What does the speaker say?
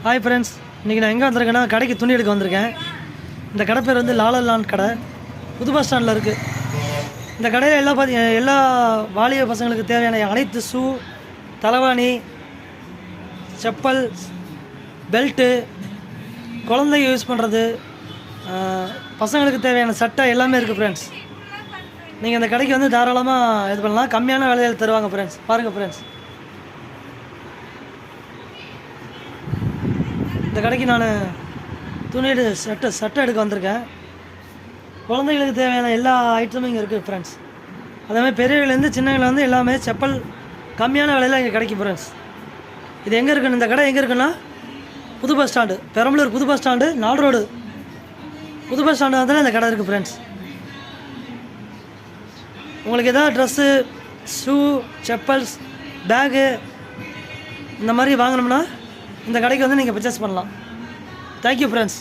Hi friends, இன்றைக்கி நான் எங்கே வந்திருக்கேன்னா கடைக்கு துணி எடுக்க வந்திருக்கேன். இந்த கடை பேர் வந்து லாலலான் கடை, புது பஸ் ஸ்டாண்டில் இருக்குது. இந்த கடையில் எல்லா வாலிப பசங்களுக்கு தேவையான அனைத்து ஷூ, தலைவாணி, செப்பல், பெல்ட்டு, குழந்தைங்க யூஸ் பண்ணுறது, பசங்களுக்கு தேவையான சட்டை எல்லாமே இருக்குது ஃப்ரெண்ட்ஸ். நீங்கள் இந்த கடைக்கு வந்து தாராளமாக இது பண்ணலாம். கம்மியான விலையில் தருவாங்க ஃப்ரெண்ட்ஸ். பாருங்கள் ஃப்ரெண்ட்ஸ், இந்த கடைக்கு நான் துணி சட்டை எடுக்க வந்திருக்கேன். குழந்தைங்களுக்கு தேவையான எல்லா ஐட்டமும் இங்கே இருக்குது ஃப்ரெண்ட்ஸ். அதேமாதிரி பெரியவங்கலேருந்து சின்னவங்கலேருந்து எல்லாமே செப்பல் கம்மியான விலையில் இங்கே கிடைக்கும் ஃப்ரெண்ட்ஸ். இது எங்கே இருக்குன்னு, இந்த கடை எங்கே இருக்குன்னா புது பஸ் ஸ்டாண்டு, பெரம்பலூர் புது பஸ் ஸ்டாண்டு, 4 ரோடு புது பஸ் ஸ்டாண்டு வந்து இந்த கடை இருக்குது ஃப்ரெண்ட்ஸ். உங்களுக்கு எதாவது ட்ரெஸ்ஸு, ஷூ, செப்பல்ஸ், பேகு இந்த மாதிரி வாங்கணும்னா இந்த கடைக்கு வந்து நீங்கள் பர்ச்சேஸ் பண்ணலாம். Thank you friends.